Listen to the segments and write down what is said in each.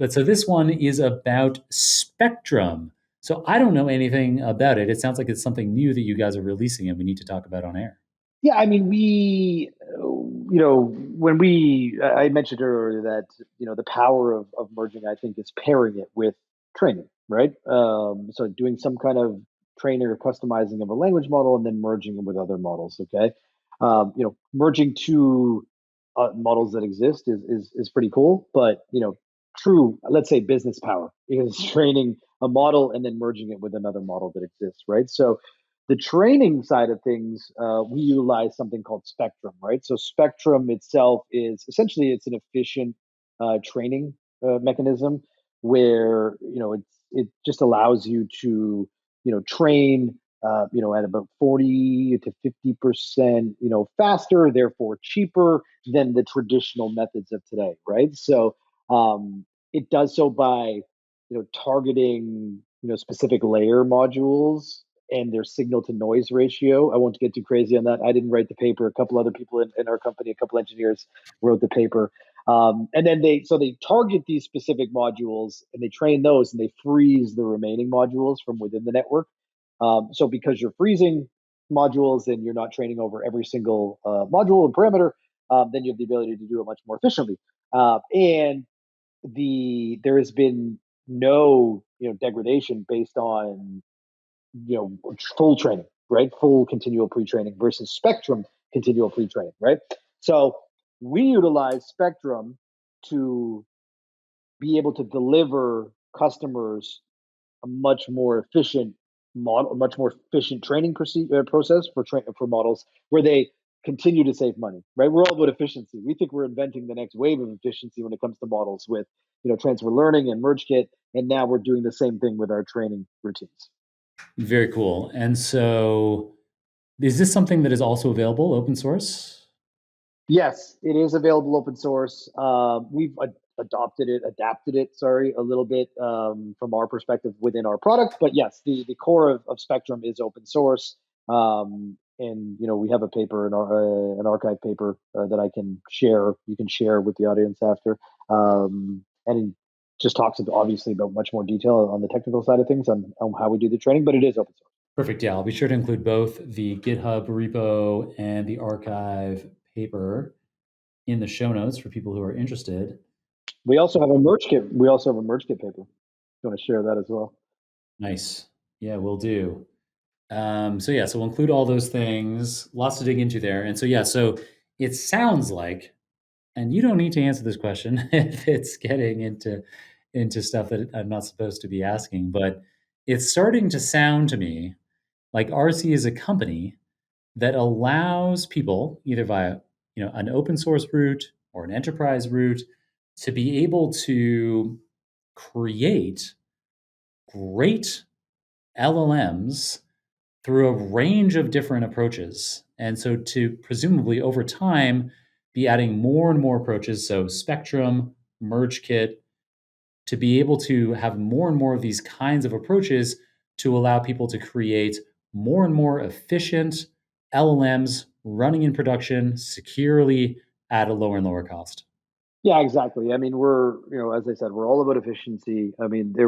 But so this one is about Spectrum. So I don't know anything about it. It sounds like it's something new that you guys are releasing and we need to talk about on air. Yeah, I mean, when I mentioned earlier that, the power of merging, I think, is pairing it with training, right? So doing some kind of trainer customizing of a language model and then merging it with other models, okay? Merging two models that exist is pretty cool, but, true, let's say business power is training a model and then merging it with another model that exists, right? So the training side of things, we utilize something called Spectrum, right? So Spectrum itself is essentially it's an efficient training mechanism where it just allows you to train at about 40 to 50% faster, therefore cheaper than the traditional methods of today, right? So it does so by targeting specific layer modules and their signal to noise ratio. I won't get too crazy on that. I didn't write the paper. A couple other people in our company, a couple engineers wrote the paper. And then they target these specific modules and they train those and they freeze the remaining modules from within the network. So because you're freezing modules and you're not training over every single module and parameter, then you have the ability to do it much more efficiently. And there has been no degradation based on full training, right? Full continual pre-training versus Spectrum continual pre-training, right? So we utilize Spectrum to be able to deliver customers a much more efficient model, a much more efficient training process for models where they continue to save money, right? We're all about efficiency. We think we're inventing the next wave of efficiency when it comes to models with transfer learning and merge kit, and now we're doing the same thing with our training routines. Very cool. And so is this something that is also available open source? Yes, it is available open source. We've adapted it, sorry, a little bit from our perspective within our product. But yes, the core of Spectrum is open source. And we have a paper, an archive paper that I can share. You can share with the audience after, and it just talks obviously about much more detail on the technical side of things on how we do the training. But it is open source. Perfect. Yeah, I'll be sure to include both the GitHub repo and the archive paper in the show notes for people who are interested. We also have a merge kit. We also have a merge kit paper. You want to share that as well? Nice. Yeah, we'll do. So we'll include all those things. Lots to dig into there. And so it sounds like, and you don't need to answer this question if it's getting into stuff that I'm not supposed to be asking, but it's starting to sound to me like Arcee is a company that allows people either via an open source route or an enterprise route to be able to create great LLMs through a range of different approaches. And so to presumably over time be adding more and more approaches, so Spectrum, Merge Kit, to be able to have more and more of these kinds of approaches to allow people to create more and more efficient LLMs running in production securely at a lower and lower cost. Yeah, exactly. I mean, as I said, we're all about efficiency. I mean, it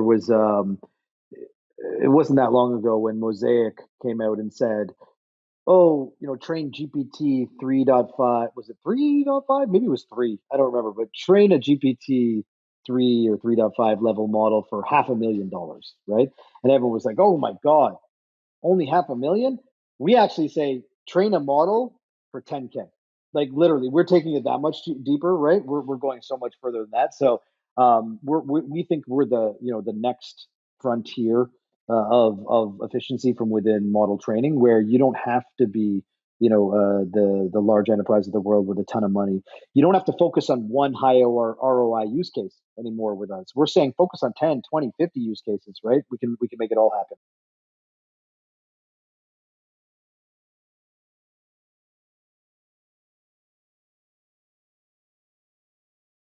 wasn't that long ago when Mosaic came out and said, oh, train GPT 3.5. Was it 3.5? Maybe it was 3. I don't remember, but train a GPT 3 or 3.5 level model for $500,000, right? And everyone was like, oh my God, only 500,000? We actually say train a model for 10K. Like literally, we're taking it that much deeper, right? We're going so much further than that. So we think we're the next frontier of efficiency from within model training, where you don't have to be the large enterprise of the world with a ton of money. You don't have to focus on one high ROI use case anymore with us. We're saying focus on 10, 20, 50 use cases, right? We can make it all happen.